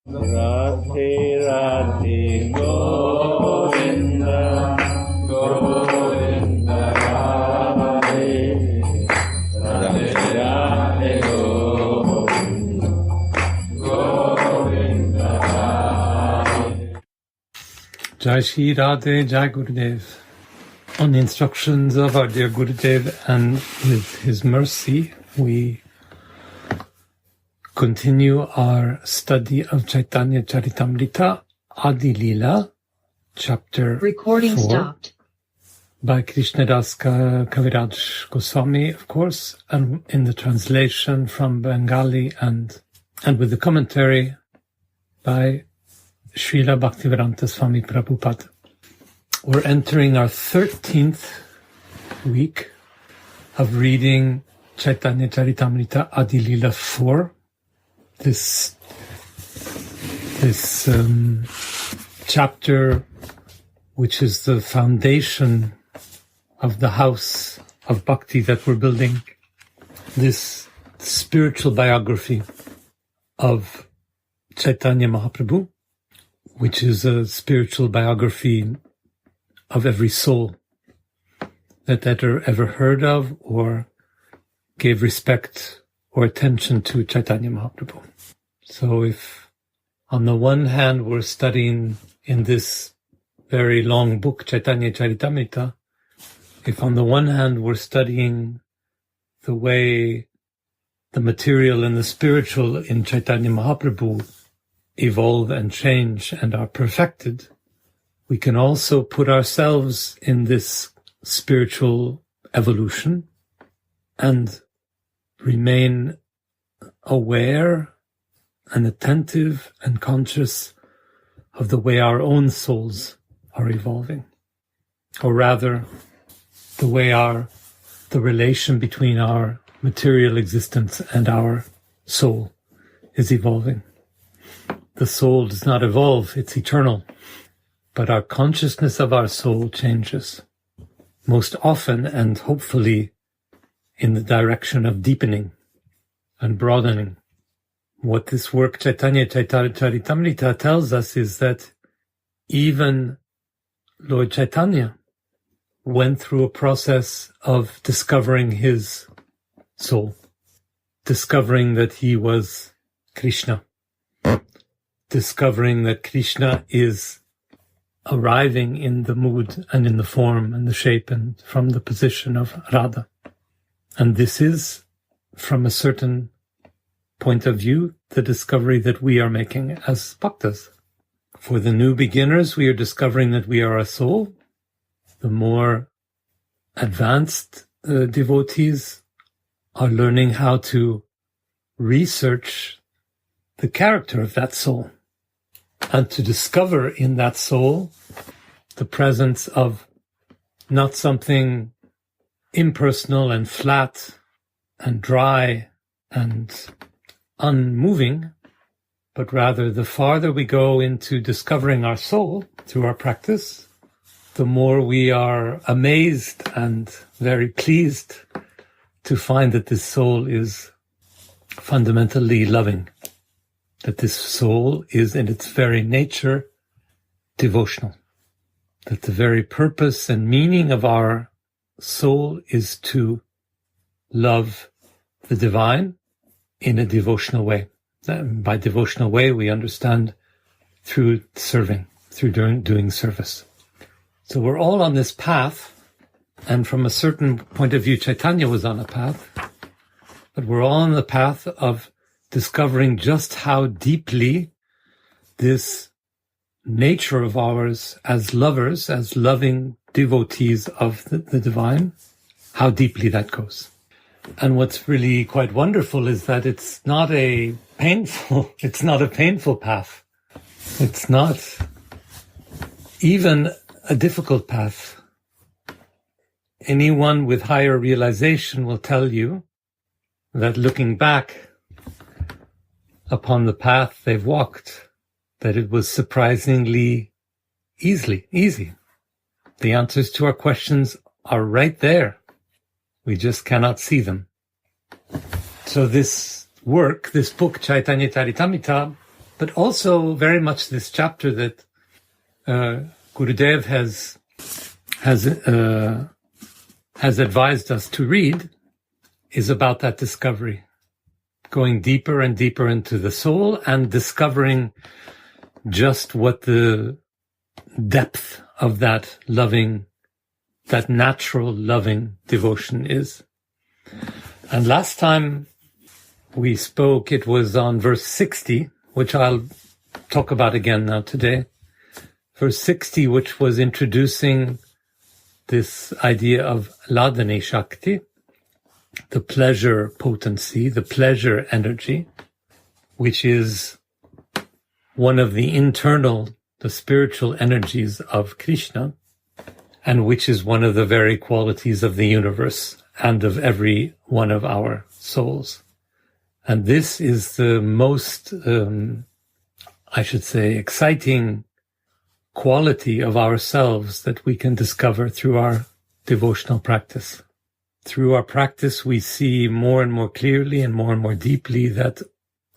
Radhe Radhe Govinda Govinda Radhe Radhe Radhe Govinda Govinda Radhe. Jai Shri Radhe, Jai Gurudev. On the instructions of our dear Gurudev and with his mercy, we continue our study of Caitanya Caritamrta, Adi Lila, chapter Recording 4, stopped. by Krishnadas Kaviraj Goswami, of course, and in the translation from Bengali and with the commentary by Srila Bhaktivedanta Swami Prabhupada. We're entering our 13th week of reading Caitanya Caritamrta Adi Lila 4. This chapter, which is the foundation of the house of bhakti that we're building, this spiritual biography of Chaitanya Mahaprabhu, which is a spiritual biography of every soul that ever heard of or gave respect or attention to Chaitanya Mahaprabhu. So if on the one hand we're studying in this very long book, Caitanya Caritamrta, if on the one hand we're studying the way the material and the spiritual in Chaitanya Mahaprabhu evolve and change and are perfected, we can also put ourselves in this spiritual evolution and remain aware and attentive and conscious of the way our own souls are evolving, or rather the way the relation between our material existence and our soul is evolving. The soul does not evolve, it's eternal, but our consciousness of our soul changes, most often and hopefully in the direction of deepening and broadening. What this work, Caitanya Caritamrta, tells us is that even Lord Chaitanya went through a process of discovering his soul, discovering that he was Krishna, discovering that Krishna is arriving in the mood and in the form and the shape and from the position of Radha. And this is, from a certain point of view, the discovery that we are making as bhaktas. For the new beginners, we are discovering that we are a soul. The more advanced devotees are learning how to research the character of that soul and to discover in that soul the presence of not something impersonal and flat and dry and unmoving, but rather the farther we go into discovering our soul through our practice, the more we are amazed and very pleased to find that this soul is fundamentally loving, that this soul is in its very nature devotional, that the very purpose and meaning of our soul is to love the divine in a devotional way. By devotional way, we understand through serving, through doing service. So we're all on this path, and from a certain point of view, Chaitanya was on a path, but we're all on the path of discovering just how deeply this nature of ours as lovers, as loving devotees of the divine, how deeply that goes. And what's really quite wonderful is that it's not a painful path. It's not even a difficult path. Anyone with higher realization will tell you that looking back upon the path they've walked, that it was surprisingly easy. The answers to our questions are right there. We just cannot see them. So this work, this book, Caitanya Caritamrta, but also very much this chapter that Gurudev has advised us to read is about that discovery, going deeper and deeper into the soul and discovering just what the depth of that loving, that natural loving devotion is. And last time we spoke, it was on verse 60, which I'll talk about again now today. Verse 60, which was introducing this idea of Ladani Shakti, the pleasure potency, the pleasure energy, which is one of the internal, the spiritual energies of Krishna, and which is one of the very qualities of the universe and of every one of our souls. And this is the most, I should say, exciting quality of ourselves that we can discover through our devotional practice. Through our practice, we see more and more clearly and more deeply that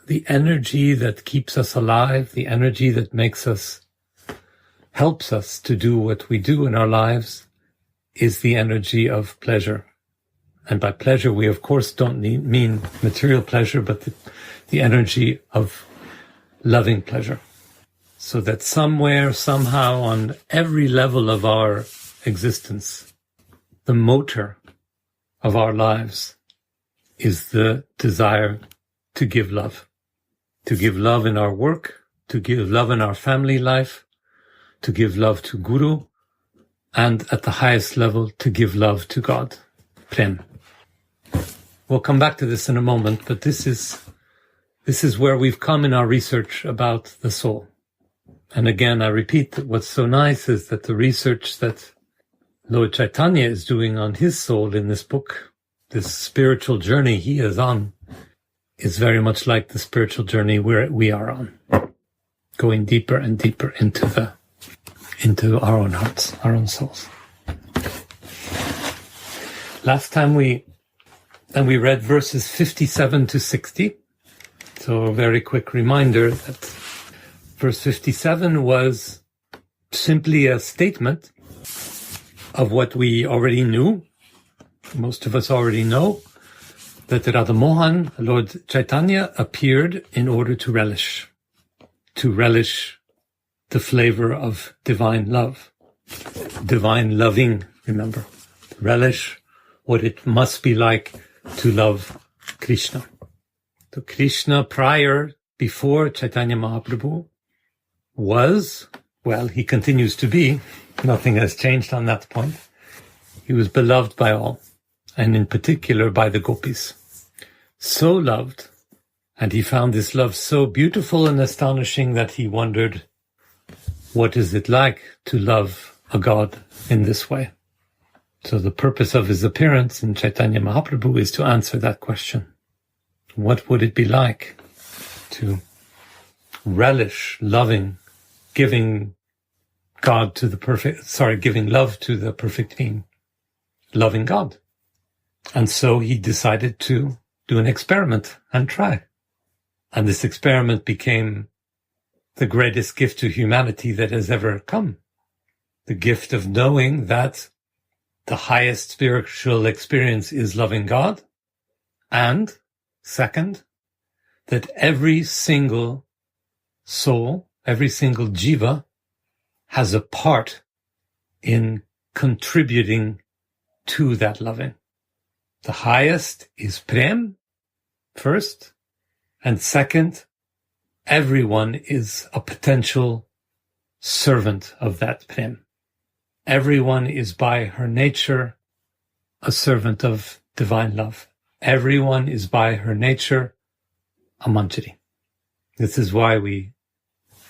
the energy that keeps us alive, the energy that helps us to do what we do in our lives, is the energy of pleasure. And by pleasure, we of course don't mean material pleasure, but the energy of loving pleasure. So that somewhere, somehow, on every level of our existence, the motor of our lives is the desire to give love. To give love in our work, to give love in our family life, to give love to Guru, and at the highest level, to give love to God. Prem. We'll come back to this in a moment, but this is where we've come in our research about the soul. And again, I repeat that what's so nice is that the research that Lord Caitanya is doing on his soul in this book, this spiritual journey he is on, is very much like the spiritual journey we are on, going deeper and deeper into our own hearts, our own souls. Last time we read verses 57 to 60. So a very quick reminder that verse 57 was simply a statement of what we already knew. Most of us already know that Radha Mohan, Lord Chaitanya, appeared in order to relish the flavor of divine love, divine loving, remember, relish what it must be like to love Krishna. So Krishna before Chaitanya Mahaprabhu he continues to be, nothing has changed on that point. He was beloved by all, and in particular by the gopis. So loved, and he found this love so beautiful and astonishing that he wondered, what is it like to love a god in this way? So the purpose of his appearance in Chaitanya Mahaprabhu is to answer that question. What would it be like to relish giving love to the perfect being, loving God? And so he decided to do an experiment and try. And this experiment became the greatest gift to humanity that has ever come. The gift of knowing that the highest spiritual experience is loving God. And second, that every single soul, every single jiva has a part in contributing to that loving. The highest is Prem, first, and second, everyone is a potential servant of that Prem. Everyone is by her nature a servant of divine love. Everyone is by her nature a Manjari. This is why we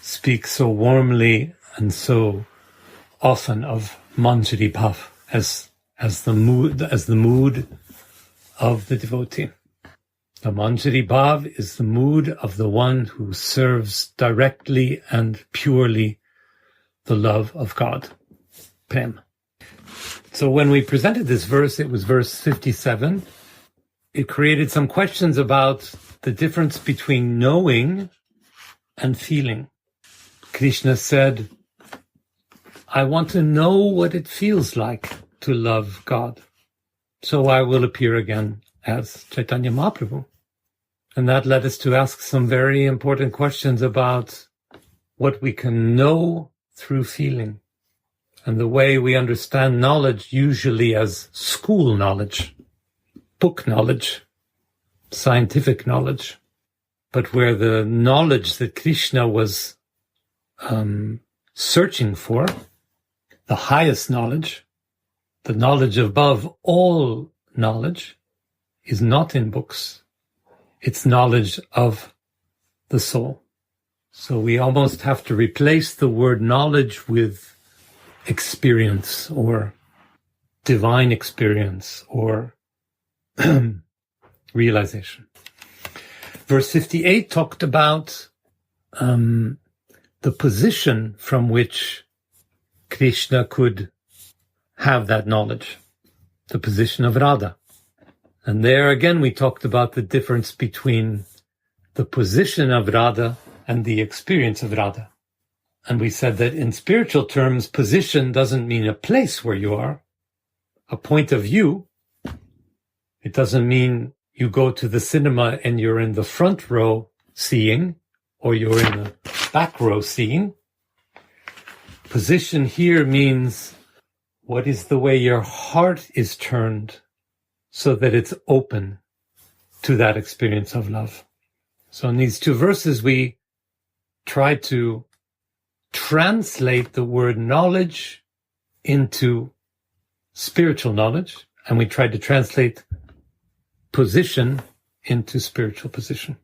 speak so warmly and so often of Manjari Bhav as the mood of the devotee. The Manjari Bhav is the mood of the one who serves directly and purely the love of God. Prem. So when we presented this verse, it was verse 57. It created some questions about the difference between knowing and feeling. Krishna said, I want to know what it feels like to love God, so I will appear again as Chaitanya Mahaprabhu. And that led us to ask some very important questions about what we can know through feeling, and the way we understand knowledge usually as school knowledge, book knowledge, scientific knowledge, but where the knowledge that Krishna was searching for, the highest knowledge, the knowledge above all knowledge, is not in books. It's knowledge of the soul. So we almost have to replace the word knowledge with experience or divine experience or realization. Verse 58 talked about the position from which Krishna could have that knowledge, the position of Radha. And there again we talked about the difference between the position of Radha and the experience of Radha. And we said that in spiritual terms, position doesn't mean a place where you are, a point of view. It doesn't mean you go to the cinema and you're in the front row seeing, or you're in the back row seeing. Position here means what is the way your heart is turned so that it's open to that experience of love. So in these two verses, we try to translate the word knowledge into spiritual knowledge, and we tried to translate position into spiritual position.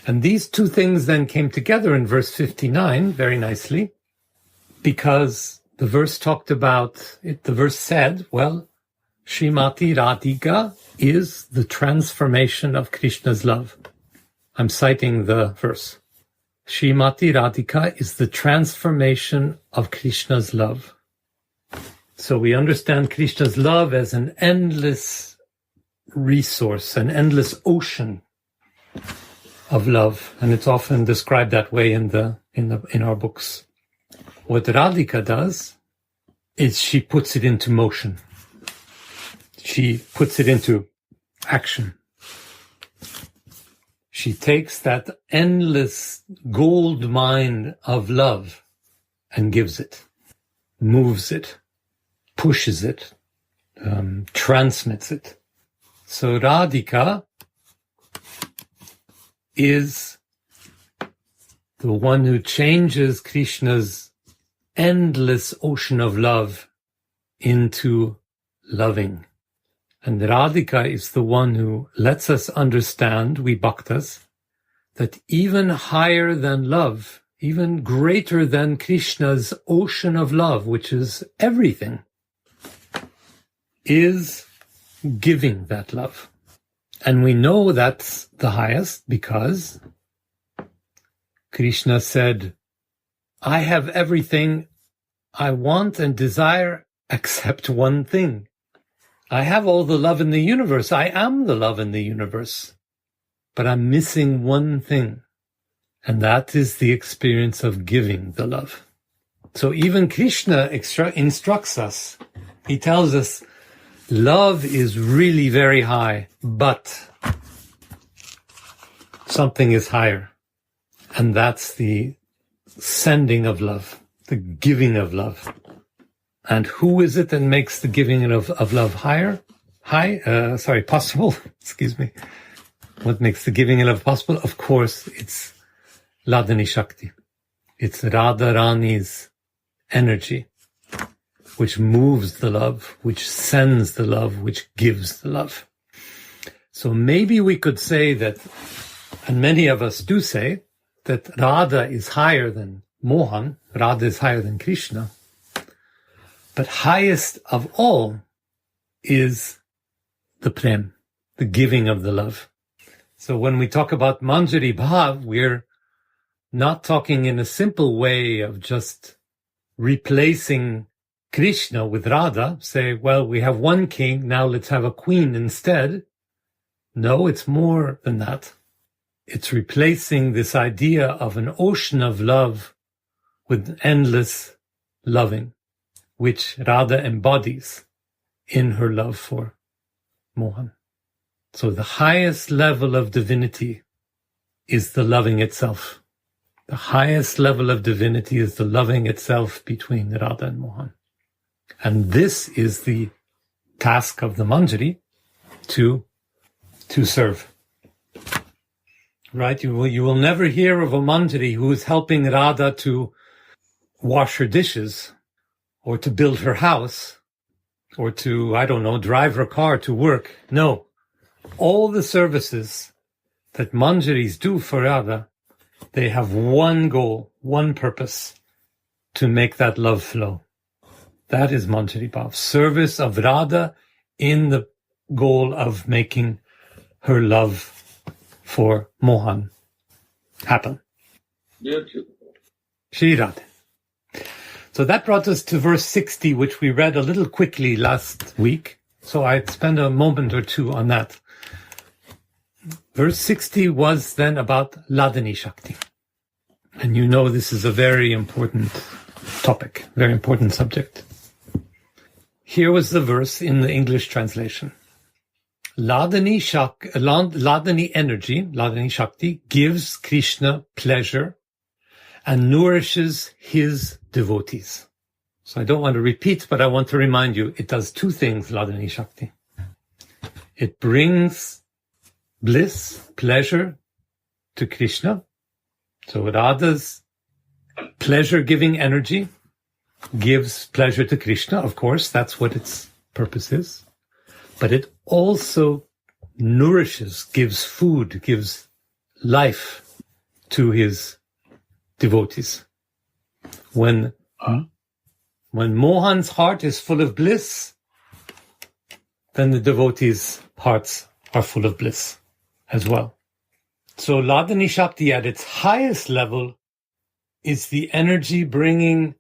And these two things then came together in verse 59 very nicely, because the verse talked about it. The verse said, well, Srimati Radhika is the transformation of Krishna's love. I'm citing the verse. Srimati Radhika is the transformation of Krishna's love. So we understand Krishna's love as an endless resource, an endless ocean of love, and it's often described that way in our books. What Radhika does is she puts it into motion. She puts it into action. She takes that endless gold mine of love and gives it, moves it, pushes it, transmits it. So Radhika is the one who changes Krishna's endless ocean of love into loving. And Radhika is the one who lets us understand, we bhaktas, that even higher than love, even greater than Krishna's ocean of love, which is everything, is giving that love. And we know that's the highest because Krishna said, I have everything I want and desire except one thing. I have all the love in the universe. I am the love in the universe. But I'm missing one thing. And that is the experience of giving the love. So even Krishna instructs us. He tells us, love is really very high, but something is higher. And that's the sending of love, the giving of love. And who is it that makes the giving of love possible? Excuse me. What makes the giving of love possible? Of course, it's Ladani Shakti. It's Radha Rani's energy, which moves the love, which sends the love, which gives the love. So maybe we could say that, and many of us do say, that Radha is higher than Mohan, Radha is higher than Krishna. But highest of all is the prem, the giving of the love. So when we talk about Manjari Bhav, we're not talking in a simple way of just replacing Krishna with Radha, say, well, we have one king, now let's have a queen instead. No, it's more than that. It's replacing this idea of an ocean of love with endless loving, which Radha embodies in her love for Mohan. So the highest level of divinity is the loving itself. The highest level of divinity is the loving itself between Radha and Mohan. And this is the task of the Manjari to serve. Right? You will never hear of a Manjari who is helping Radha to wash her dishes or to build her house or to, drive her car to work. No. All the services that Manjaris do for Radha, they have one goal, one purpose, to make that love flow. That is Manjari Bhav, service of Radha in the goal of making her love for Mohan happen. Shri Radha. So that brought us to verse 60, which we read a little quickly last week. So I'd spend a moment or two on that. Verse 60 was then about Ladini Shakti. And you know this is a very important topic, very important subject. Here was the verse in the English translation. Ladini energy, Ladini Shakti, gives Krishna pleasure and nourishes his devotees. So I don't want to repeat, but I want to remind you, it does two things, Ladini Shakti. It brings bliss, pleasure to Krishna. So Radha's pleasure-giving energy gives pleasure to Krishna. Of course, that's what its purpose is. But it also nourishes, gives food, gives life to his devotees. When Mohan's heart is full of bliss, then the devotees' hearts are full of bliss as well. So Ladini Shakti at its highest level is the energy bringing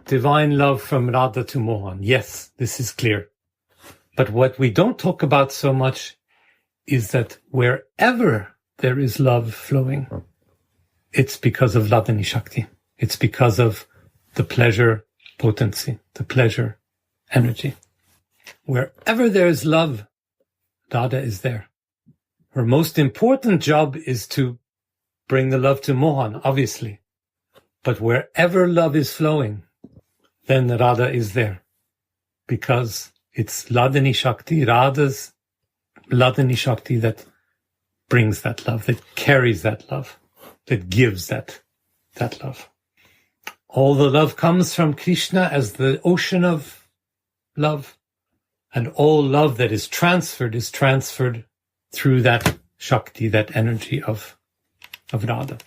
divine love from Radha to Mohan. Yes, this is clear. But what we don't talk about so much is that wherever there is love flowing, it's because of Ladini Shakti. It's because of the pleasure potency, the pleasure energy. Wherever there is love, Radha is there. Her most important job is to bring the love to Mohan, obviously. But wherever love is flowing, then Radha is there. Because it's Ladini Shakti, Radha's Ladini Shakti that brings that love, that carries that love, that gives that love. All the love comes from Krishna as the ocean of love. And all love that is transferred through that Shakti, that energy of Radha.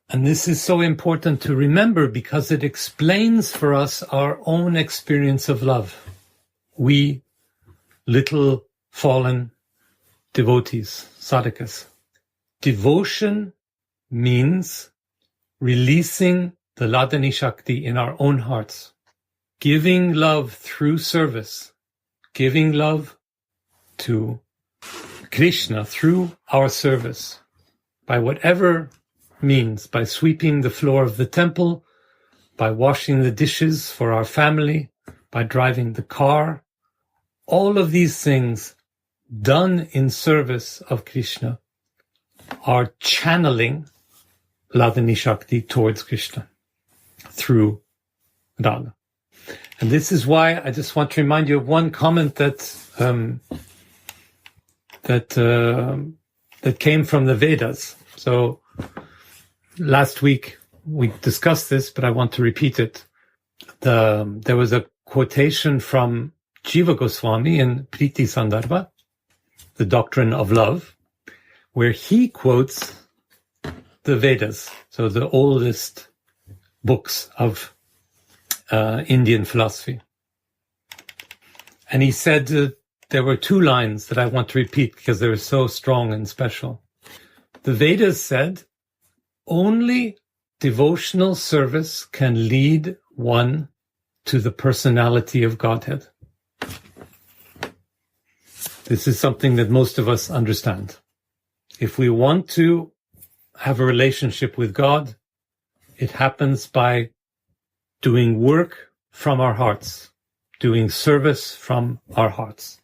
And this is so important to remember because it explains for us our own experience of love. We, little fallen devotees, sadhakas. Devotion means releasing the Ladini Shakti in our own hearts, giving love through service, giving love to Krishna through our service, by whatever means, by sweeping the floor of the temple, by washing the dishes for our family, by driving the car. All of these things done in service of Krishna are channeling Ladini Shakti towards Krishna through Radha. And this is why I just want to remind you of one comment that came from the Vedas. So last week we discussed this, but I want to repeat it. There was a quotation from Jiva Goswami in Priti Sandarbha, the doctrine of love, where he quotes the Vedas, so the oldest books of Indian philosophy. And he said there were two lines that I want to repeat because they were so strong and special. The Vedas said, only devotional service can lead one to the personality of Godhead. This is something that most of us understand. If we want to have a relationship with God, it happens by doing work from our hearts, doing service from our hearts.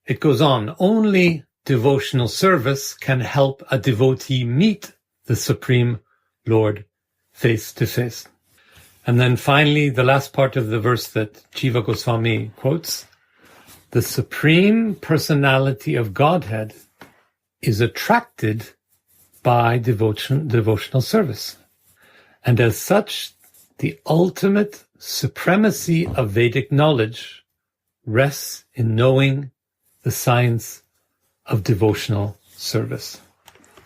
It goes on, only devotional service can help a devotee meet the Supreme Lord face to face. And then finally, the last part of the verse that Jiva Goswami quotes, the Supreme Personality of Godhead is attracted by devotional service. And as such, the ultimate supremacy of Vedic knowledge rests in knowing the science of devotional service.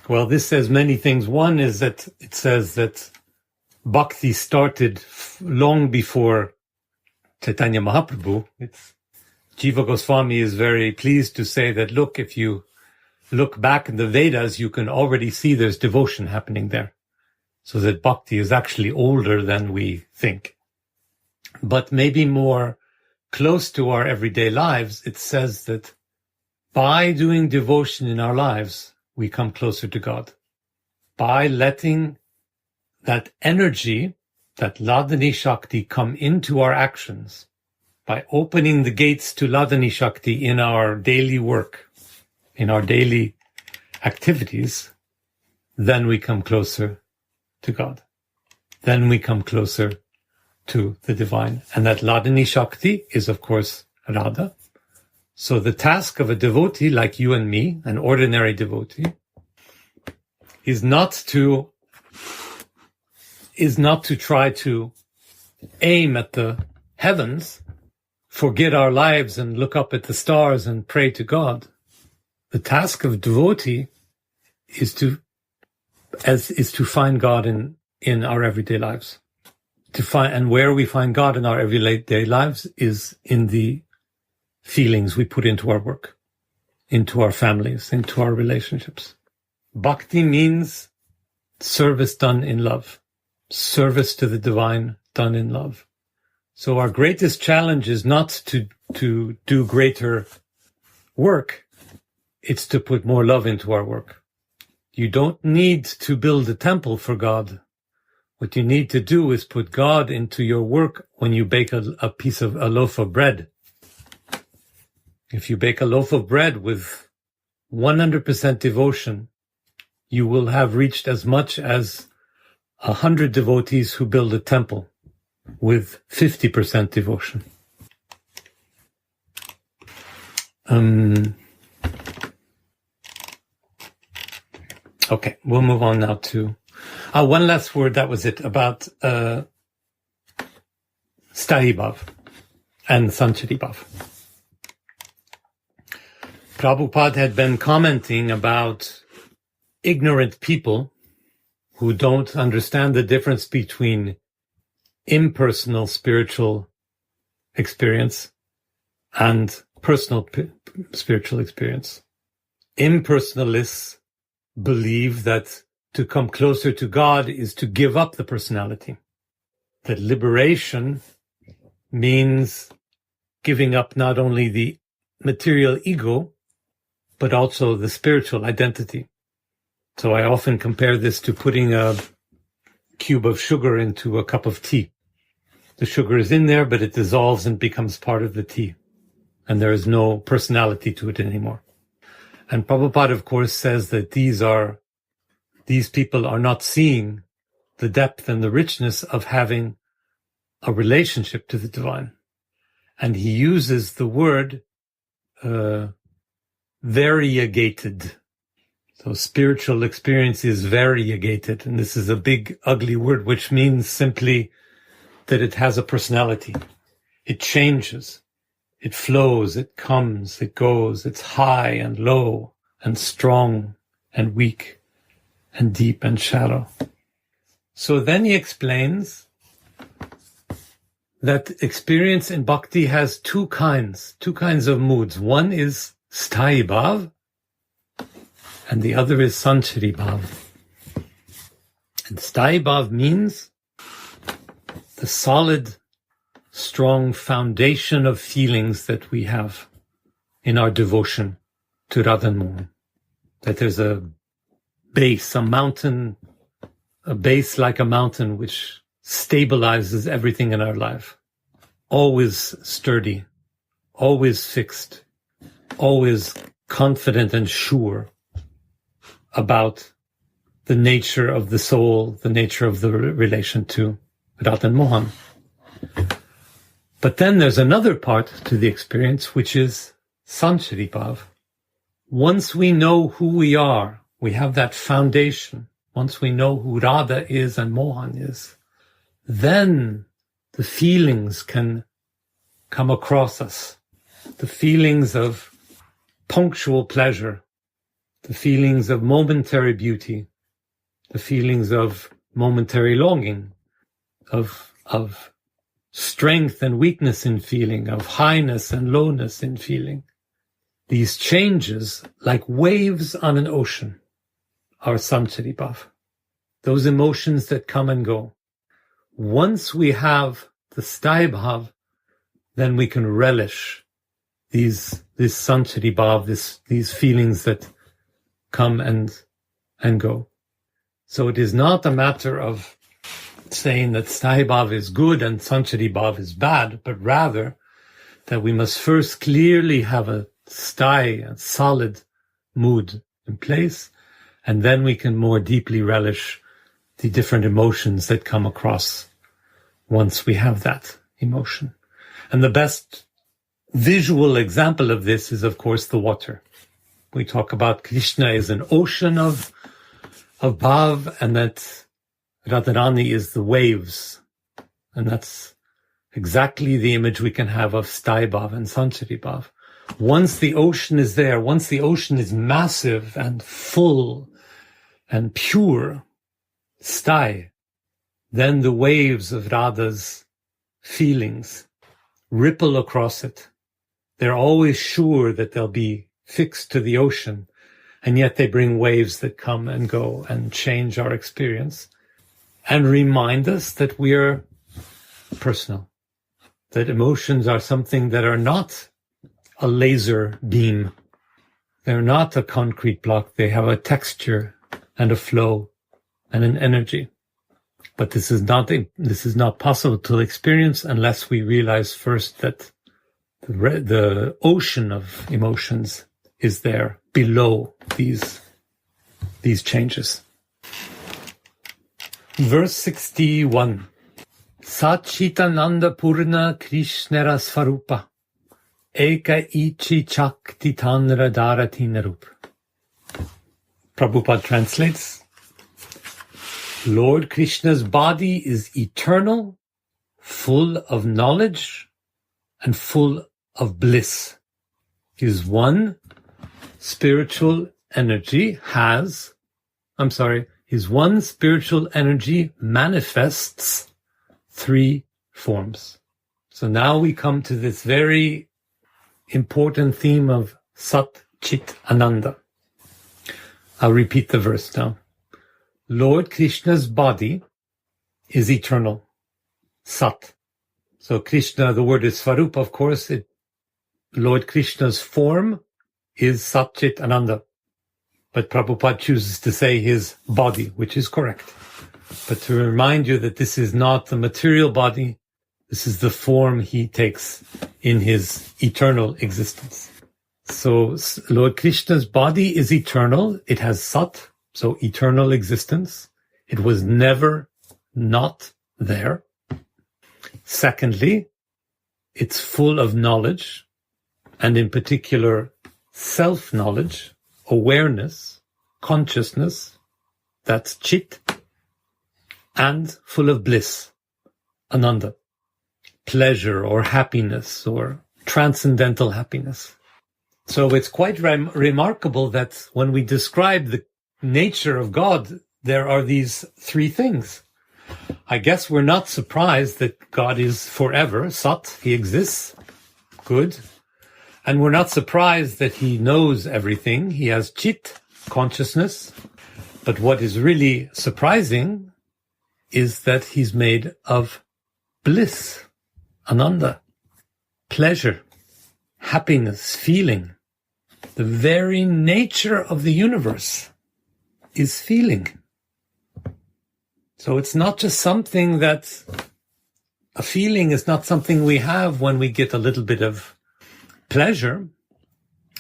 Well, this says many things. One is that it says that Bhakti started long before Caitanya Mahaprabhu. Jiva Goswami is very pleased to say that, look, if you look back in the Vedas, you can already see there's devotion happening there. So that Bhakti is actually older than we think. But maybe more close to our everyday lives, it says that by doing devotion in our lives, we come closer to God. By letting that energy, that Ladani Shakti, come into our actions, by opening the gates to Ladani Shakti in our daily work, in our daily activities, then we come closer to God. Then we come closer to the divine. And that Ladani Shakti is, of course, Radha. So the task of a devotee like you and me, an ordinary devotee, is not to try to aim at the heavens, forget our lives and look up at the stars and pray to God. The task of devotee is to find God in our everyday lives. And where we find God in our everyday lives is in the feelings we put into our work, into our families, into our relationships. Bhakti means service done in love, service to the divine done in love. So our greatest challenge is not to do greater work, it's to put more love into our work. You don't need to build a temple for God. What you need to do is put God into your work when you bake a loaf of bread. If you bake a loaf of bread with 100% devotion, you will have reached as much as 100 devotees who build a temple with 50% devotion. Okay, we'll move on now to one last word, that was it, about Sthayi Bhav and Sanchari Bhav. Prabhupada had been commenting about ignorant people who don't understand the difference between impersonal spiritual experience and personal spiritual experience. Impersonalists believe that to come closer to God is to give up the personality. That liberation means giving up not only the material ego, but also the spiritual identity. So I often compare this to putting a cube of sugar into a cup of tea. The sugar is in there, but it dissolves and becomes part of the tea. And there is no personality to it anymore. And Prabhupada, of course, says that these people are not seeing the depth and the richness of having a relationship to the divine. And he uses the word variegated. So spiritual experience is variegated. And this is a big, ugly word, which means simply that it has a personality. It changes. It flows. It comes. It goes. It's high and low and strong and weak and deep and shallow. So then he explains that experience in bhakti has two kinds of moods. One is Sthayi Bhav, and the other is Sanchari Bhav. And Sthayi Bhav means the solid, strong foundation of feelings that we have in our devotion to Radha and Mohan. That there's a base, a mountain a base like a mountain which stabilizes everything in our life. Always sturdy, always fixed, always confident and sure about the nature of the soul, the nature of the relation to Radha and Mohan. But then there's another part to the experience, which is Sanchari Bhav. Once we know who we are, we have that foundation. Once we know who Radha is and Mohan is, then the feelings can come across us. The feelings of punctual pleasure, the feelings of momentary beauty, the feelings of momentary longing, of strength and weakness in feeling, of highness and lowness in feeling. These changes, like waves on an ocean, are Sanchari Bhav. Those emotions that come and go. Once we have the Sthai Bhav, then we can relish this Sanchari Bhav, these feelings that come and go. So it is not a matter of saying that Sthai Bhav is good and Sanchari Bhav is bad, but rather that we must first clearly have a Sthai, a solid mood in place, and then we can more deeply relish the different emotions that come across once we have that emotion. And the best visual example of this is, of course, the water. We talk about Krishna as an ocean of Bhav, and that Radharani is the waves. And that's exactly the image we can have of Sthai Bhav and Sanchari Bhav. Once the ocean is there, once the ocean is massive and full and pure, Sthai, then the waves of Radha's feelings ripple across it. They're always sure that they'll be fixed to the ocean, and yet they bring waves that come and go and change our experience and remind us that we are personal, that emotions are something that are not a laser beam. They're not a concrete block. They have a texture and a flow and an energy. But this is not possible to experience unless we realize first that the ocean of emotions is there below these changes. Verse 61. Satchitananda Purna Krishnara Svarupa Eka Ichi Chakti Tanra Dharati Narup. Prabhupada translates, Lord Krishna's body is eternal, full of knowledge, and full of bliss. His one spiritual energy manifests three forms. So now we come to this very important theme of Sat Chit Ananda. I'll repeat the verse now. Lord Krishna's body is eternal, Sat. So Krishna, the word is Svarupa, of course. Lord Krishna's form is Sat Chit Ananda. But Prabhupada chooses to say his body, which is correct. But to remind you that this is not the material body, this is the form he takes in his eternal existence. So Lord Krishna's body is eternal. It has Sat, so eternal existence. It was never not there. Secondly, it's full of knowledge, and in particular, self-knowledge, awareness, consciousness, that's Chit, and full of bliss, Ananda, pleasure or happiness or transcendental happiness. So it's quite remarkable that when we describe the nature of God, there are these three things. I guess we're not surprised that God is forever, Sat, he exists, good. And we're not surprised that he knows everything. He has Chit, consciousness. But what is really surprising is that he's made of bliss, Ananda, pleasure, happiness, feeling. The very nature of the universe is feeling. So it's not just something that, a feeling is not something we have when we get a little bit of pleasure,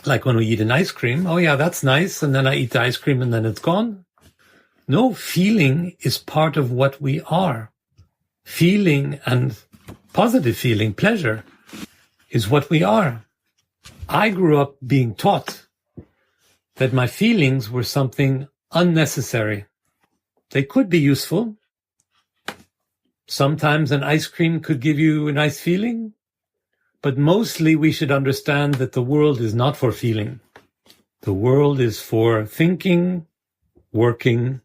like when we eat an ice cream. Oh yeah, that's nice. And then I eat the ice cream and then it's gone. No, feeling is part of what we are. Feeling and positive feeling, pleasure, is what we are. I grew up being taught that my feelings were something unnecessary. They could be useful. Sometimes an ice cream could give you a nice feeling, but mostly we should understand that the world is not for feeling. The world is for thinking, working,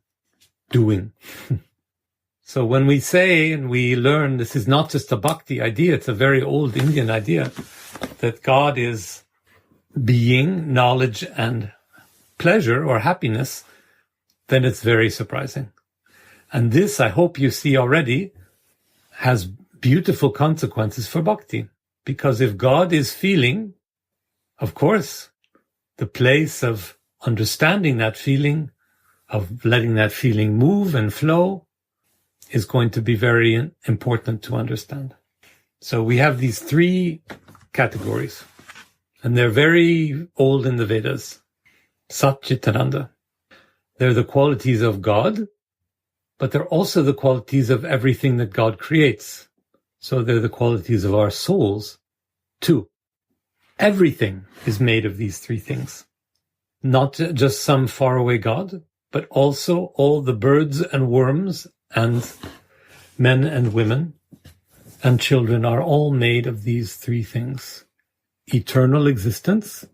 doing. So when we say and we learn, this is not just a bhakti idea, it's a very old Indian idea, that God is being, knowledge, and pleasure or happiness, then it's very surprising. And this, I hope you see already, has beautiful consequences for bhakti. Because if God is feeling, of course, the place of understanding that feeling, of letting that feeling move and flow, is going to be very important to understand. So we have these three categories, and they're very old in the Vedas. Sat, Chit, and Ananda. They're the qualities of God, but they're also the qualities of everything that God creates. So they're the qualities of our souls, too. Everything is made of these three things. Not just some faraway God, but also all the birds and worms and men and women and children are all made of these three things. Eternal existence,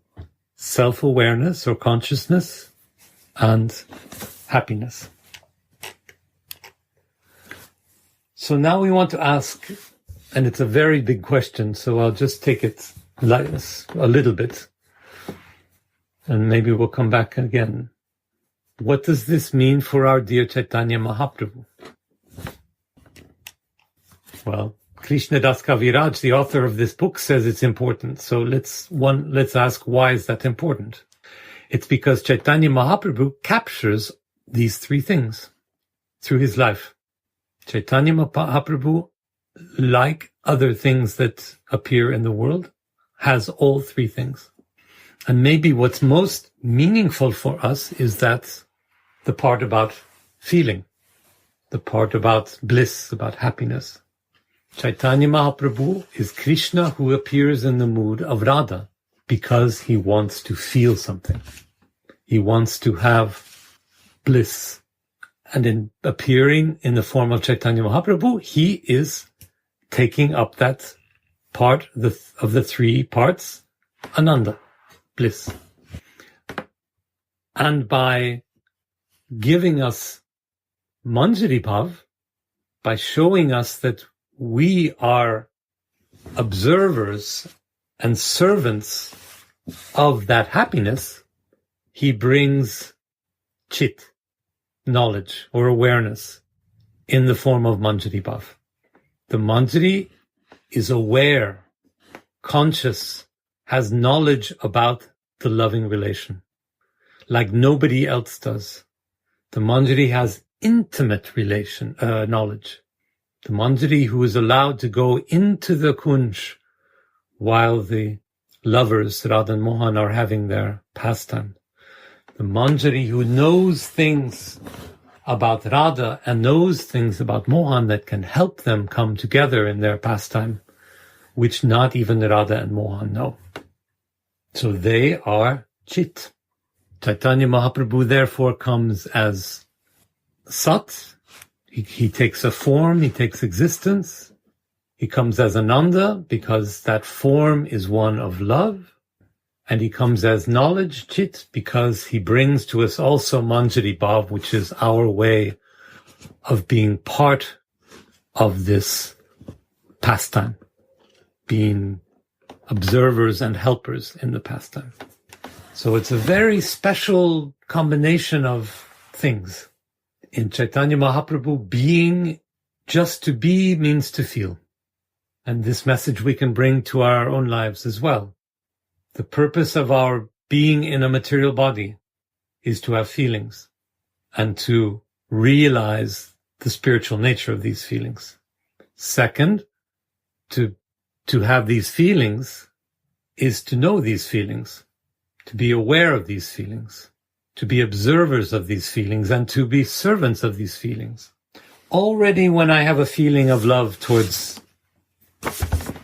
self-awareness or consciousness, and happiness. So now we want to ask, and it's a very big question, so I'll just take it a little bit, and maybe we'll come back again. What does this mean for our dear Caitanya Mahaprabhu? Well, Krishna Das Kaviraj, the author of this book, says it's important. So let's ask, why is that important? It's because Caitanya Mahaprabhu captures these three things through his life. Caitanya Mahaprabhu, like other things that appear in the world, has all three things. And maybe what's most meaningful for us is that the part about feeling, the part about bliss, about happiness. Caitanya Mahaprabhu is Krishna who appears in the mood of Radha because he wants to feel something. He wants to have bliss. And in appearing in the form of Caitanya Mahaprabhu, he is taking up that part of the three parts, Ananda, bliss. And by giving us Manjari Bhav, by showing us that we are observers and servants of that happiness, he brings chit, knowledge or awareness, in the form of Manjari Bhav. The Manjari is aware, conscious, has knowledge about the loving relation, like nobody else does. The Manjari has intimate knowledge. The Manjari who is allowed to go into the Kunj while the lovers, Radha and Mohan, are having their pastime. The Manjari who knows things about Radha and knows things about Mohan that can help them come together in their pastime, which not even Radha and Mohan know. So they are Chit. Caitanya Mahaprabhu therefore comes as Sat. He takes a form, he takes existence. He comes as Ananda because that form is one of love. And he comes as knowledge, Chit, because he brings to us also Manjari Bhav, which is our way of being part of this pastime, being observers and helpers in the pastime. So it's a very special combination of things. In Caitanya Mahaprabhu, being, just to be, means to feel. And this message we can bring to our own lives as well. The purpose of our being in a material body is to have feelings and to realize the spiritual nature of these feelings. Second, to have these feelings is to know these feelings, to be aware of these feelings, to be observers of these feelings, and to be servants of these feelings. Already when I have a feeling of love towards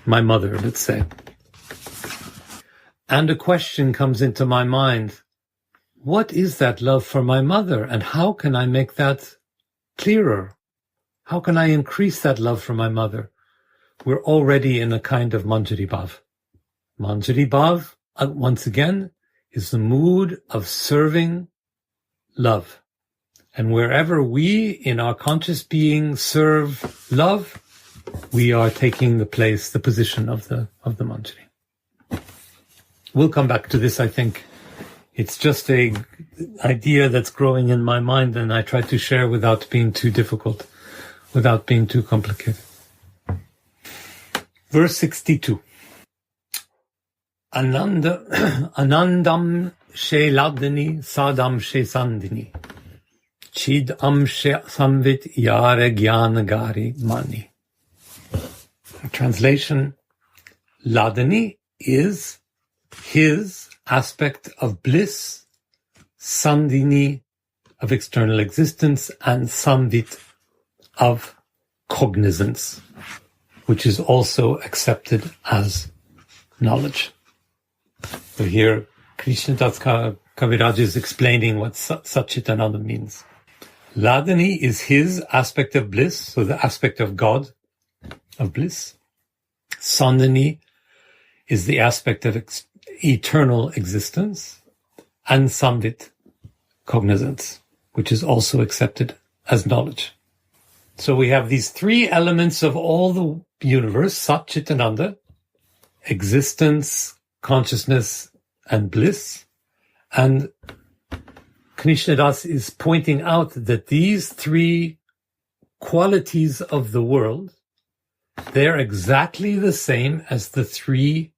my mother, let's say, and a question comes into my mind, what is that love for my mother, and how can I make that clearer? How can I increase that love for my mother? We're already in a kind of Manjari Bhav. Manjari Bhav, once again, is the mood of serving love. And wherever we in our conscious being serve love, we are taking the position of the Manjari. We'll come back to this, I think. It's just an idea that's growing in my mind, and I try to share without being too difficult, without being too complicated. Verse 62. Anandam she ladini sadam she sandini. Chidam she samvit yare gyanagari mani. Translation, Ladani is his aspect of bliss, Sandini of external existence, and Samvit of cognizance, which is also accepted as knowledge. So here, Krishnadas Kaviraj is explaining what Satchitananda means. Ladani is his aspect of bliss, so the aspect of God, of bliss. Sandini is the aspect of eternal existence, and Samvit, cognizance, which is also accepted as knowledge. So we have these three elements of all the universe, Sat, Chit, Ananda, existence, consciousness, and bliss. And Krishnadas is pointing out that these three qualities of the world, they're exactly the same as the three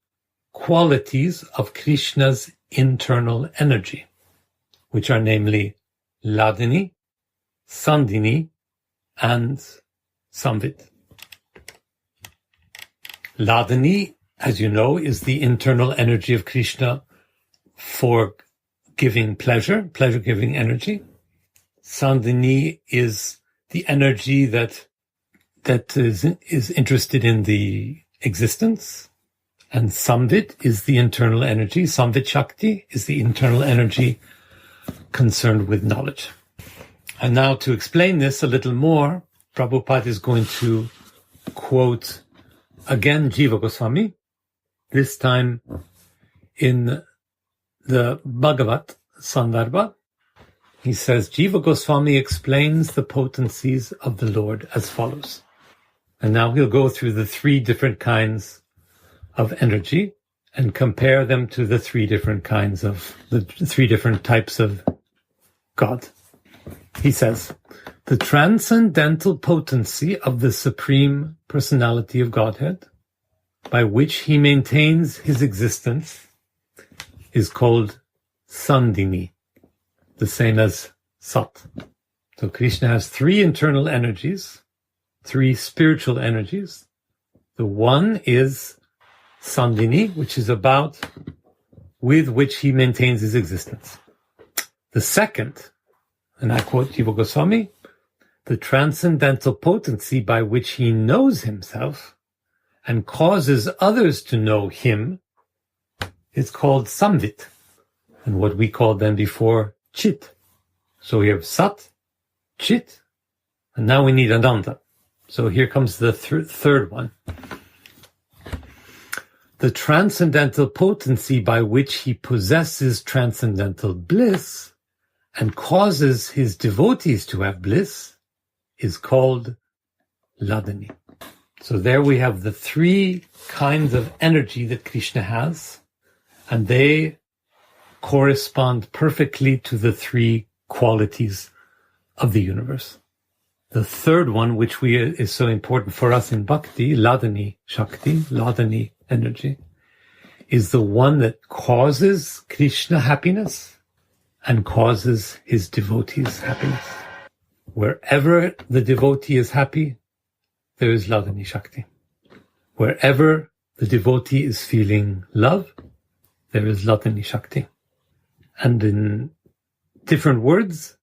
qualities of Krishna's internal energy, which are namely Ladini, Sandini, and Samvit. Ladini, as you know, is the internal energy of Krishna for giving pleasure, pleasure-giving energy. Sandini is the energy that is interested in the existence. And Samvit is the internal energy. Samvit Shakti is the internal energy concerned with knowledge. And now to explain this a little more, Prabhupada is going to quote again Jiva Goswami, this time in the Bhagavat Sandarbha. He says, Jiva Goswami explains the potencies of the Lord as follows. And now he'll go through the three different kinds of energy and compare them to the three different types of God. He says, the transcendental potency of the Supreme Personality of Godhead, by which he maintains his existence, is called Sandini, the same as Sat. So Krishna has three internal energies, three spiritual energies. The one is Sandini, which is with which he maintains his existence. The second, and I quote Jiva Goswami, the transcendental potency by which he knows himself and causes others to know him, is called Samvit, and what we called then before Chit. So we have Sat, Chit, and now we need Ananda. So here comes the third one. The transcendental potency by which he possesses transcendental bliss and causes his devotees to have bliss is called Ladani. So there we have the three kinds of energy that Krishna has, and they correspond perfectly to the three qualities of the universe. The third one, which is so important for us in Bhakti, Ladani Shakti, Ladani energy, is the one that causes Krishna happiness and causes his devotees happiness. Wherever the devotee is happy, there is Ladini Shakti. Wherever the devotee is feeling love, there is Ladini Shakti. And in different words,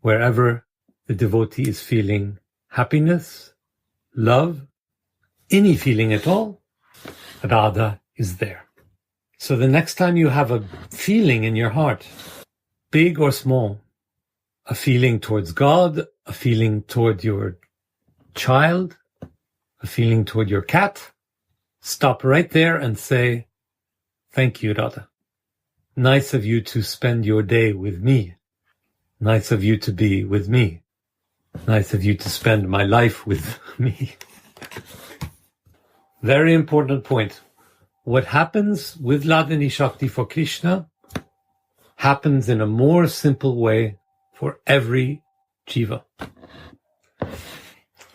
wherever the devotee is feeling happiness, love, any feeling at all, Radha is there. So the next time you have a feeling in your heart, big or small, a feeling towards God, a feeling toward your child, a feeling toward your cat, stop right there and say, thank you, Radha. Nice of you to spend your day with me. Nice of you to be with me. Nice of you to spend my life with me. Very important point. What happens with Ladini Shakti for Krishna happens in a more simple way for every jiva.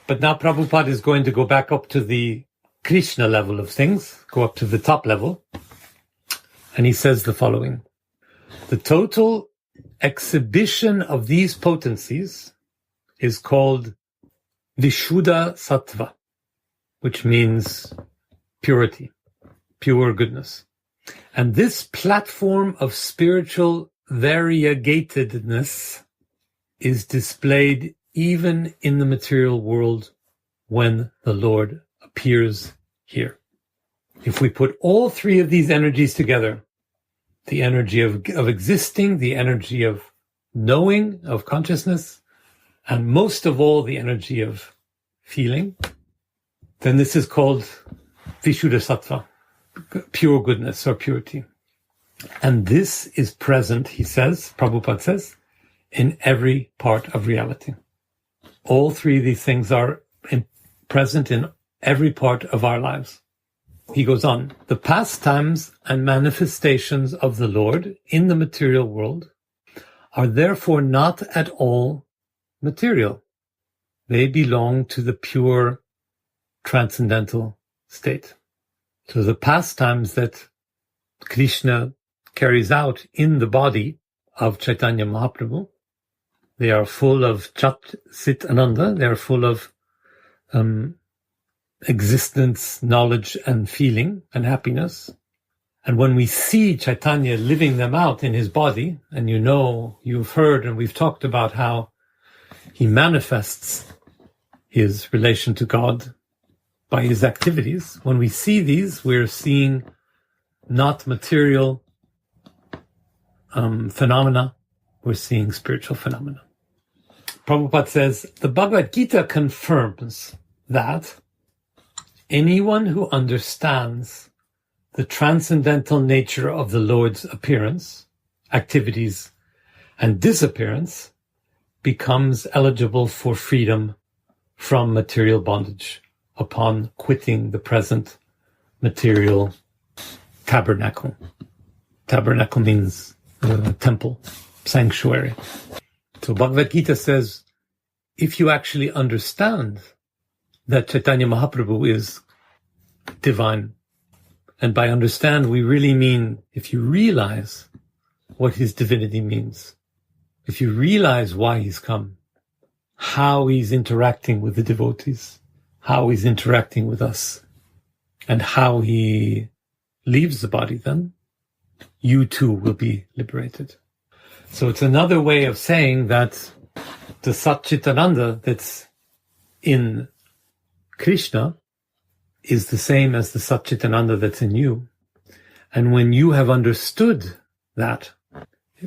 But now Prabhupada is going to go back up to the Krishna level of things, go up to the top level, and he says the following. The total exhibition of these potencies is called Vishuddha Sattva, which means purity, pure goodness. And this platform of spiritual variegatedness is displayed even in the material world when the Lord appears here. If we put all three of these energies together, the energy of existing, the energy of knowing, of consciousness, and most of all, the energy of feeling, then this is called Vishuddha Sattva, pure goodness or purity. And this is present, he says, Prabhupada says, in every part of reality. All three of these things are present in every part of our lives. He goes on, the pastimes and manifestations of the Lord in the material world are therefore not at all material. They belong to the pure transcendental state. So the pastimes that Krishna carries out in the body of Caitanya Mahaprabhu, they are full of Chat Sit Ananda, they are full of existence, knowledge, and feeling, and happiness. And when we see Chaitanya living them out in his body, and you know, you've heard, and we've talked about how he manifests his relation to God by his activities. When we see these, we're seeing not material phenomena, we're seeing spiritual phenomena. Prabhupada says, the Bhagavad Gita confirms that anyone who understands the transcendental nature of the Lord's appearance, activities, and disappearance becomes eligible for freedom from material bondage upon quitting the present material tabernacle. Tabernacle means temple, sanctuary. So Bhagavad Gita says, if you actually understand that Caitanya Mahaprabhu is divine, and by understand we really mean if you realize what his divinity means, if you realize why he's come, how he's interacting with the devotees, how he's interacting with us, and how he leaves the body, then you too will be liberated. So it's another way of saying that the Satchitananda that's in Krishna is the same as the Satchitananda that's in you. And when you have understood that,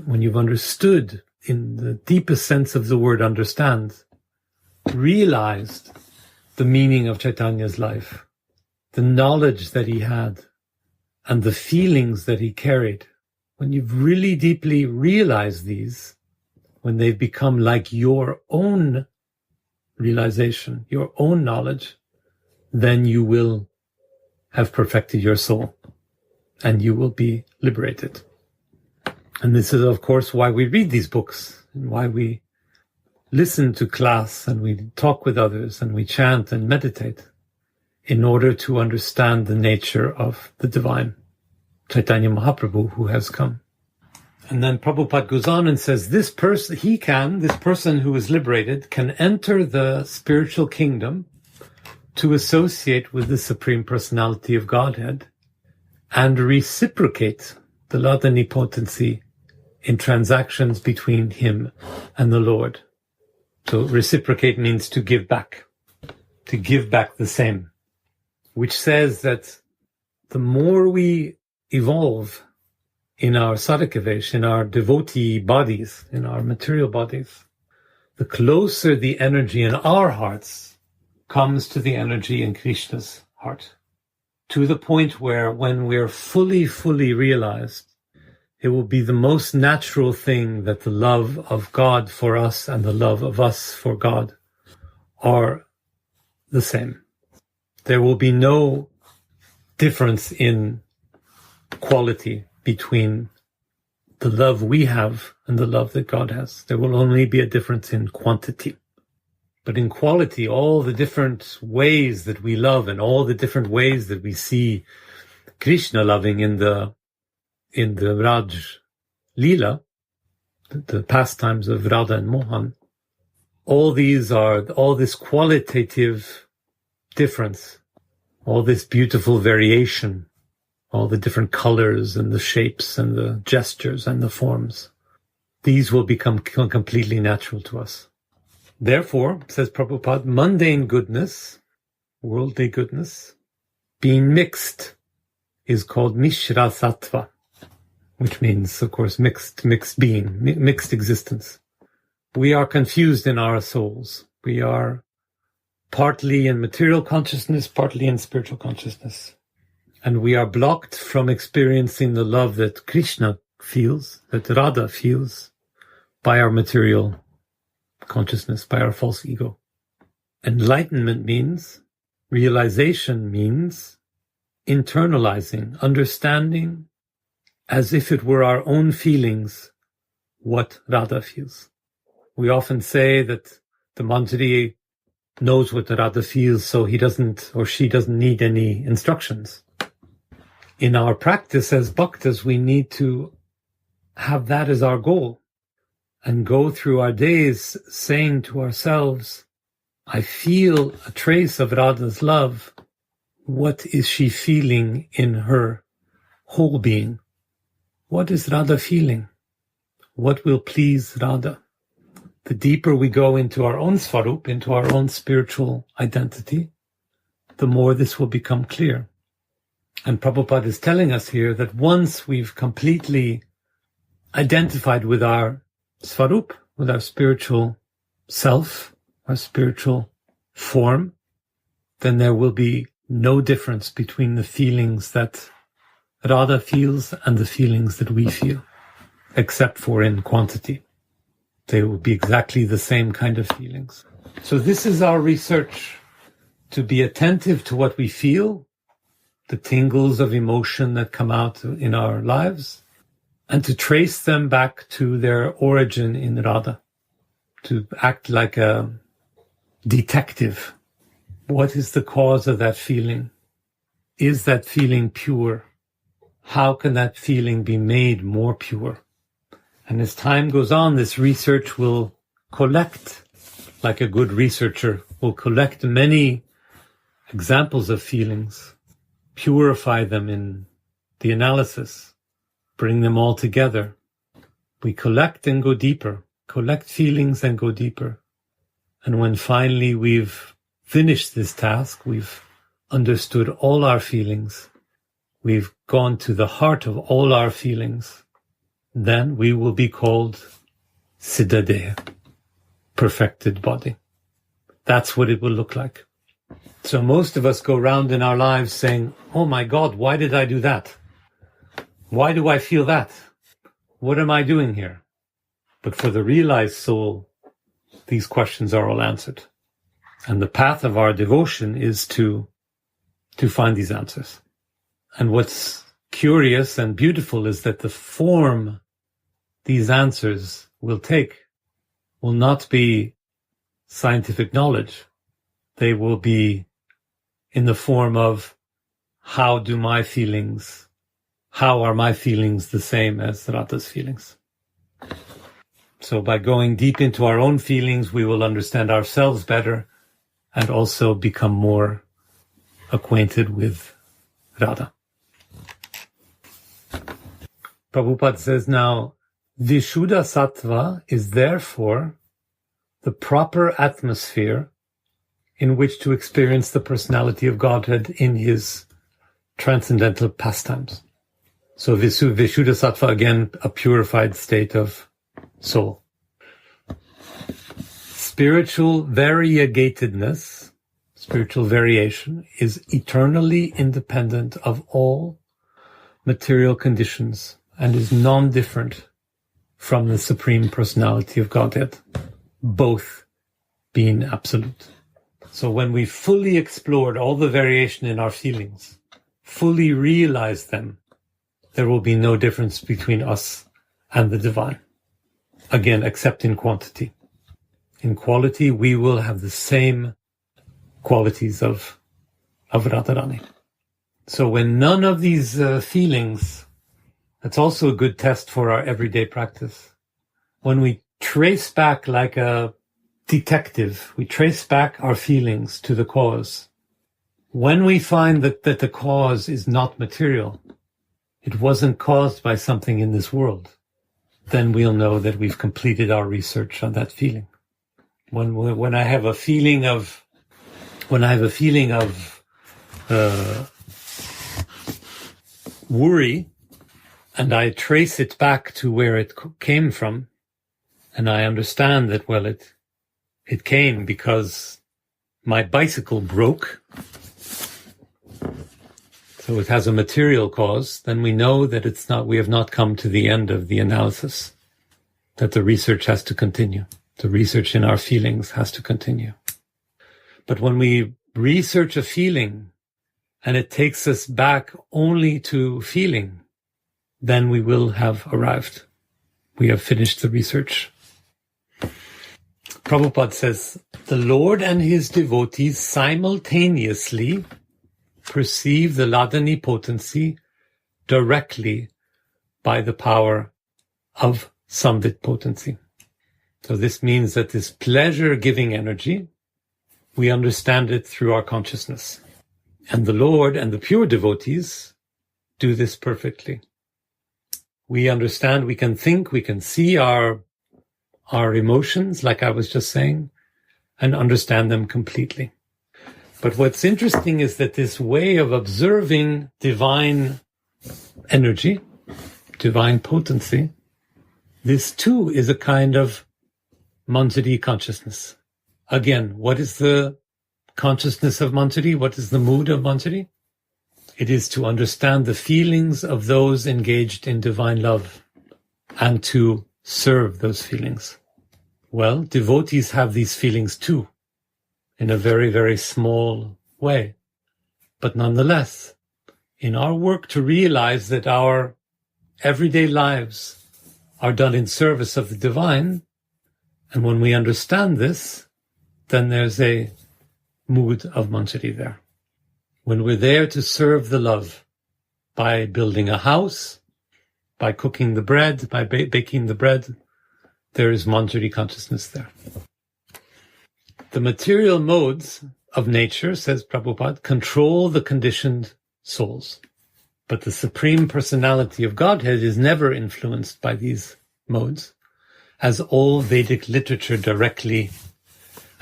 when you've understood in the deepest sense of the word understand, realized the meaning of Chaitanya's life, the knowledge that he had, and the feelings that he carried, when you've really deeply realized these, when they've become like your own realization, your own knowledge, then you will have perfected your soul and you will be liberated. And this is, of course, why we read these books and why we listen to class and we talk with others and we chant and meditate in order to understand the nature of the divine Caitanya Mahaprabhu who has come. And then Prabhupada goes on and says, this person who is liberated, can enter the spiritual kingdom to associate with the Supreme Personality of Godhead and reciprocate the Ladani potency in transactions between him and the Lord. So reciprocate means to give back the same, which says that the more we evolve in our sadhakavesh, in our devotee bodies, in our material bodies, the closer the energy in our hearts comes to the energy in Krishna's heart, to the point where when we're fully realized, it will be the most natural thing that the love of God for us and the love of us for God are the same. There will be no difference in quality between the love we have and the love that God has. There will only be a difference in quantity. But in quality, all the different ways that we love and all the different ways that we see Krishna loving in the Raj Leela, the pastimes of Radha and Mohan, all this qualitative difference, all this beautiful variation, all the different colors and the shapes and the gestures and the forms, these will become completely natural to us. Therefore, says Prabhupada, mundane goodness, worldly goodness, being mixed is called Mishra Sattva, which means, of course, mixed being, mixed existence. We are confused in our souls. We are partly in material consciousness, partly in spiritual consciousness. And we are blocked from experiencing the love that Krishna feels, that Radha feels, by our material consciousness, by our false ego. Enlightenment means, realization means, internalizing, understanding, as if it were our own feelings, what Radha feels. We often say that the Manjari knows what Radha feels, so he doesn't or she doesn't need any instructions. In our practice as bhaktas, we need to have that as our goal and go through our days saying to ourselves, I feel a trace of Radha's love. What is she feeling in her whole being? What is Radha feeling? What will please Radha? The deeper we go into our own svarup, into our own spiritual identity, the more this will become clear. And Prabhupada is telling us here that once we've completely identified with our svarup, with our spiritual self, our spiritual form, then there will be no difference between the feelings that Radha feels and the feelings that we feel, except for in quantity. They will be exactly the same kind of feelings. So this is our research, to be attentive to what we feel, the tingles of emotion that come out in our lives, and to trace them back to their origin in Radha, to act like a detective. What is the cause of that feeling? Is that feeling pure? How can that feeling be made more pure? And as time goes on, this research will collect, like a good researcher, will collect many examples of feelings, purify them in the analysis, bring them all together. We collect and go deeper, collect feelings and go deeper. And when finally we've finished this task, we've understood all our feelings, we've gone to the heart of all our feelings, then we will be called Siddhadeha, perfected body. That's what it will look like. So most of us go around in our lives saying, oh my God, why did I do that? Why do I feel that? What am I doing here? But for the realized soul, these questions are all answered. And the path of our devotion is to find these answers. And what's curious and beautiful is that the form these answers will take will not be scientific knowledge. They will be in the form of, how do my feelings, how are my feelings the same as Radha's feelings? So by going deep into our own feelings, we will understand ourselves better and also become more acquainted with Radha. Prabhupada says now, Vishuddha Sattva is therefore the proper atmosphere in which to experience the personality of Godhead in his transcendental pastimes. So Vishuddha Sattva, again, a purified state of soul. Spiritual variegatedness, spiritual variation, is eternally independent of all material conditions and is non-different from the Supreme Personality of Godhead, both being absolute. So when we fully explored all the variation in our feelings, fully realized them, there will be no difference between us and the divine. Again, except in quantity. In quality, we will have the same qualities of Radharani. So when none of these feelings, that's also a good test for our everyday practice. When we trace back like a detective, we trace back our feelings to the cause. When we find that the cause is not material, it wasn't caused by something in this world, then we'll know that we've completed our research on that feeling. When I have a feeling of worry, and I trace it back to where it came from, and I understand that, well, it came because my bicycle broke, so it has a material cause, then we know that we have not come to the end of the analysis, that the research has to continue. The research in our feelings has to continue. But when we research a feeling and it takes us back only to feeling, then we will have arrived. We have finished the research. Prabhupada says, the Lord and his devotees simultaneously perceive the Ladani potency directly by the power of Samvit potency. So this means that this pleasure-giving energy, we understand it through our consciousness. And the Lord and the pure devotees do this perfectly. We understand, we can think, we can see our emotions, like I was just saying, and understand them completely. But what's interesting is that this way of observing divine energy, divine potency, this too is a kind of Manjari consciousness. Again, what is the consciousness of Manjari? What is the mood of Manjari? It is to understand the feelings of those engaged in divine love and to serve those feelings. Well, devotees have these feelings too, in a very, very small way. But nonetheless, in our work to realize that our everyday lives are done in service of the divine, and when we understand this, then there's a mood of Manjari there. When we're there to serve the love by building a house, by cooking the bread, by baking the bread, there is Manjari consciousness there. The material modes of nature, says Prabhupada, control the conditioned souls. But the Supreme Personality of Godhead is never influenced by these modes, as all Vedic literature directly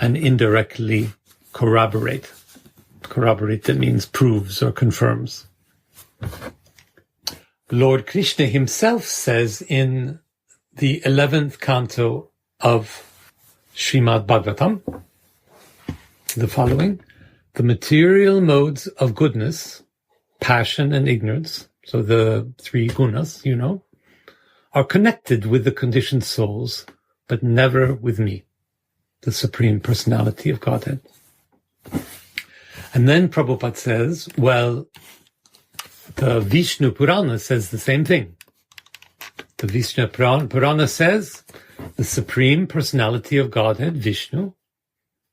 and indirectly corroborate. Corroborate, that means proves or confirms. Lord Krishna himself says in the 11th canto of Srimad Bhagavatam, the following: the material modes of goodness, passion and ignorance, so the three gunas, are connected with the conditioned souls, but never with me, the Supreme Personality of Godhead. And then Prabhupada says, well, the Vishnu Purana says the same thing. The Vishnu Purana says the Supreme Personality of Godhead, Vishnu,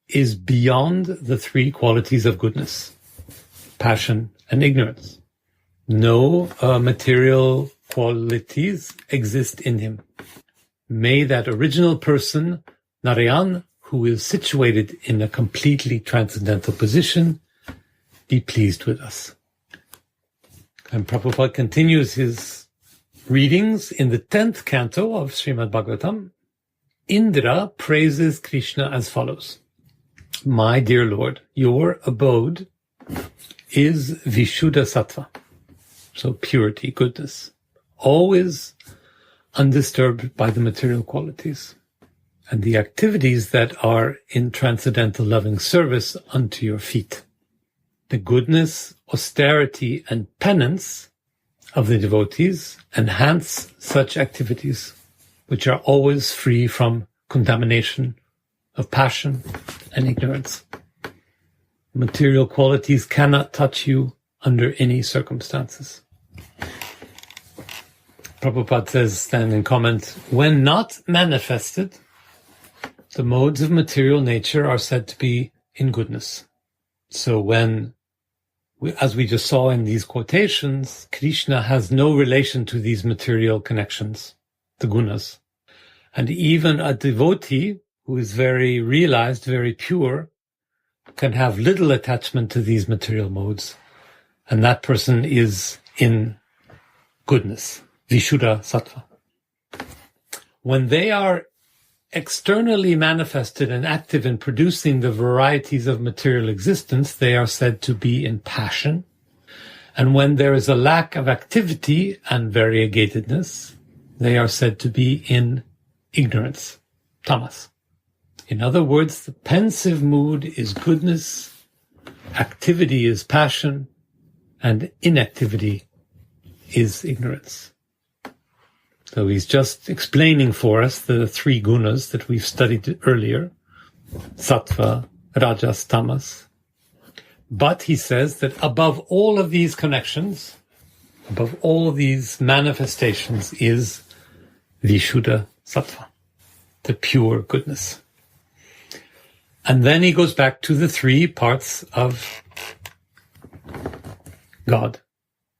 is beyond the three qualities of goodness, passion and ignorance. No material qualities exist in him. May that original person, Narayan, who is situated in a completely transcendental position, be pleased with us. And Prabhupada continues his readings in the 10th canto of Srimad Bhagavatam. Indra praises Krishna as follows. My dear Lord, your abode is Vishuddha Sattva, so purity, goodness, always undisturbed by the material qualities. And the activities that are in transcendental loving service unto your feet. The goodness, austerity, and penance of the devotees enhance such activities, which are always free from contamination of passion and ignorance. Material qualities cannot touch you under any circumstances. Prabhupada says then in comment, when not manifested, the modes of material nature are said to be in goodness. So as we just saw in these quotations, Krishna has no relation to these material connections, the gunas. And even a devotee who is very realized, very pure, can have little attachment to these material modes. And that person is in goodness, Vishuddha Sattva. When they are externally manifested and active in producing the varieties of material existence, they are said to be in passion. And when there is a lack of activity and variegatedness, they are said to be in ignorance, tamas. In other words, the pensive mood is goodness, activity is passion, and inactivity is ignorance. So he's just explaining for us the three gunas that we've studied earlier, sattva, rajas, tamas. But he says that above all of these connections, above all of these manifestations is Vishuddha Sattva, the pure goodness. And then he goes back to the three parts of God,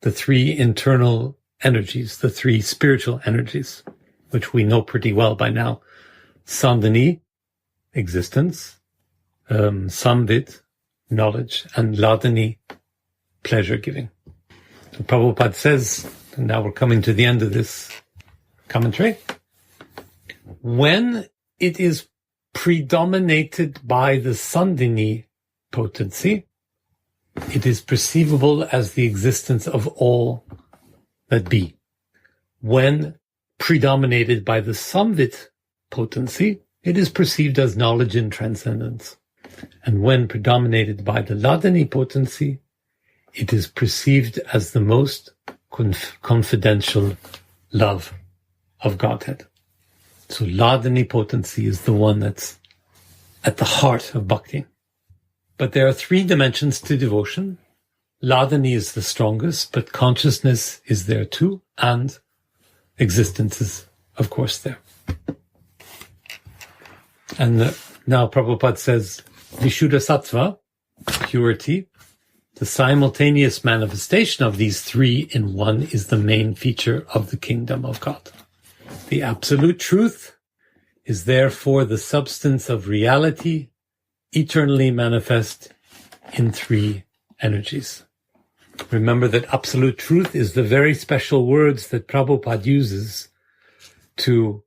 the three internal energies, the three spiritual energies, which we know pretty well by now. Sandhini, existence, Samvit, knowledge, and Ladani, pleasure-giving. So Prabhupada says, and now we're coming to the end of this commentary, when it is predominated by the Sandhini potency, it is perceivable as the existence of all that be. When predominated by the Samvit potency, it is perceived as knowledge and transcendence. And when predominated by the Ladani potency, it is perceived as the most confidential love of Godhead. So Ladani potency is the one that's at the heart of bhakti. But there are three dimensions to devotion. Ladani is the strongest, but consciousness is there too, and existence is, of course, there. And now Prabhupada says, Vishuddha Sattva, purity, the simultaneous manifestation of these three in one is the main feature of the kingdom of God. The absolute truth is therefore the substance of reality, eternally manifest in three energies. Remember that absolute truth is the very special words that Prabhupada uses to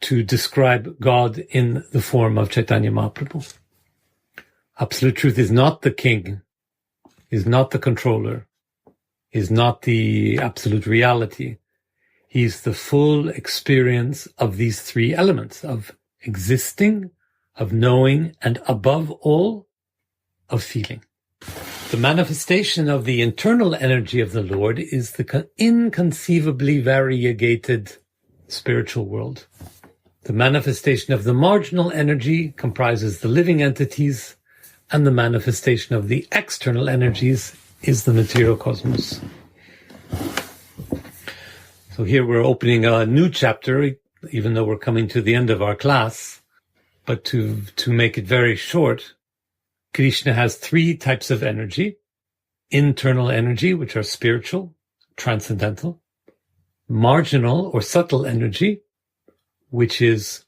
describe God in the form of Caitanya Mahaprabhu. Absolute truth is not the king, is not the controller, is not the absolute reality. He's the full experience of these three elements of existing, of knowing, and above all, of feeling. The manifestation of the internal energy of the Lord is the inconceivably variegated spiritual world. The manifestation of the marginal energy comprises the living entities, and the manifestation of the external energies is the material cosmos. So here we're opening a new chapter, even though we're coming to the end of our class. But to make it very short, Krishna has three types of energy. internal energy, which are spiritual, transcendental, marginal or subtle energy, which is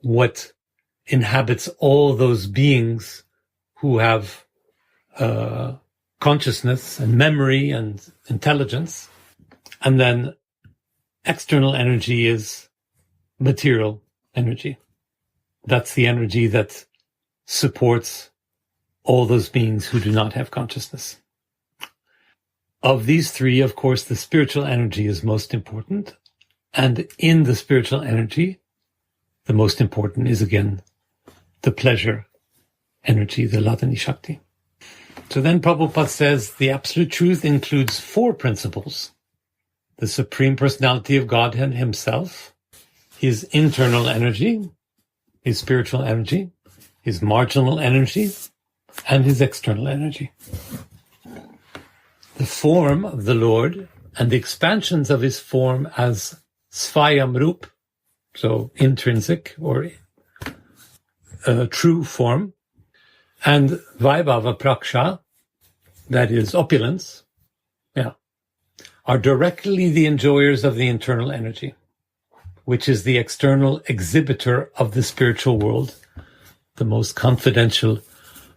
what inhabits all those beings who have consciousness and memory and intelligence. And then external energy is material energy. That's the energy that supports all those beings who do not have consciousness. Of these three, of course, the spiritual energy is most important. And in the spiritual energy, the most important is again the pleasure energy, the Ladini Shakti. So then Prabhupada says the absolute truth includes four principles: the Supreme Personality of Godhead himself, his internal energy, his spiritual energy, his marginal energy, and his external energy. The form of the Lord and the expansions of his form as Svayam Rup, so intrinsic or true form, and Vaibhava Praksha, that is opulence, are directly the enjoyers of the internal energy, which is the external exhibitor of the spiritual world, the most confidential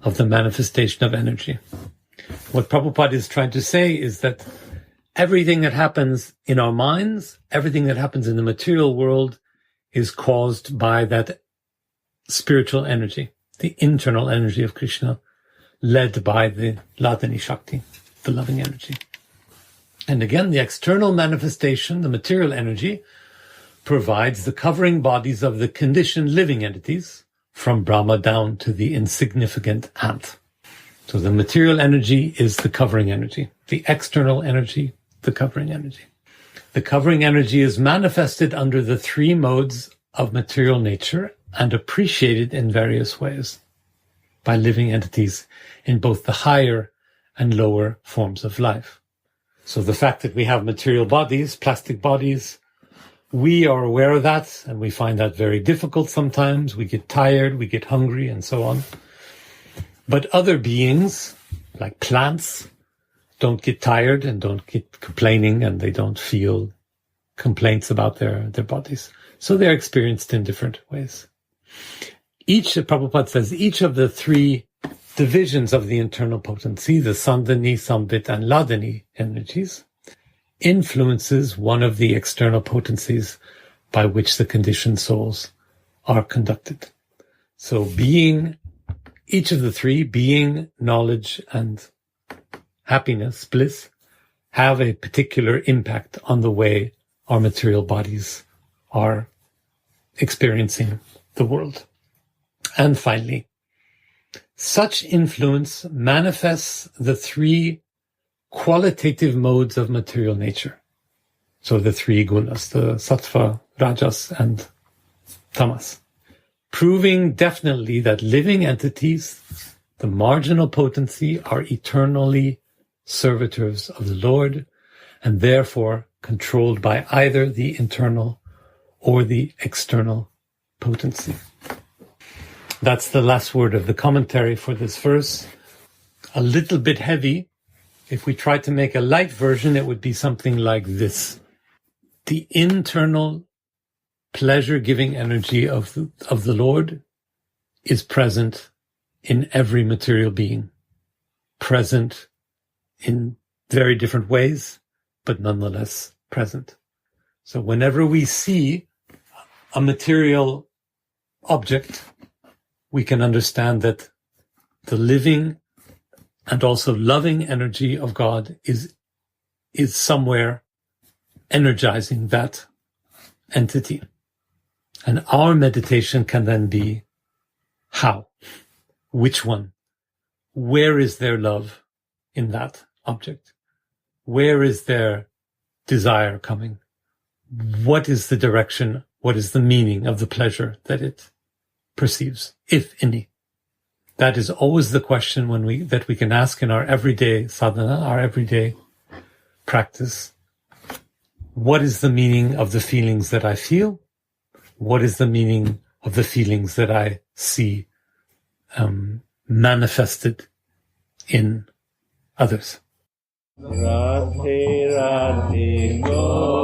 of the manifestation of energy. What Prabhupada is trying to say is that everything that happens in our minds, everything that happens in the material world is caused by that spiritual energy, the internal energy of Krishna, led by the Ladini Shakti, the loving energy. And again, the external manifestation, the material energy, provides the covering bodies of the conditioned living entities, from Brahma down to the insignificant ant. So the material energy is the covering energy. The external energy, the covering energy. The covering energy is manifested under the three modes of material nature and appreciated in various ways by living entities in both the higher and lower forms of life. So the fact that we have material bodies, plastic bodies, we are aware of that, and we find that very difficult sometimes. We get tired, we get hungry, and so on. But other beings, like plants, don't get tired and don't get complaining, and they don't feel complaints about their bodies. So they're experienced in different ways. Prabhupada says, each of the three divisions of the internal potency, the Sandhani, Sambit, and Ladini energies, influences one of the external potencies by which the conditioned souls are conducted. So each of the three, being, knowledge, and happiness, bliss, have a particular impact on the way our material bodies are experiencing the world. And finally, such influence manifests the three qualitative modes of material nature. So the three gunas, the sattva, rajas, and tamas, proving definitely that living entities, the marginal potency, are eternally servitors of the Lord, and therefore controlled by either the internal or the external potency. That's the last word of the commentary for this verse. A little bit heavy. If we try to make a light version, it would be something like this. The internal pleasure-giving energy of the Lord is present in every material being, present in very different ways, but nonetheless present. So whenever we see a material object, we can understand that the living and also loving energy of God is somewhere energizing that entity. And our meditation can then be how? Which one? Where is their love in that object? Where is their desire coming? What is the direction? What is the meaning of the pleasure that it perceives, if any? That is always the question that we can ask in our everyday sadhana, our everyday practice. What is the meaning of the feelings that I feel? What is the meaning of the feelings that I see manifested in others. Radhe Radhe Go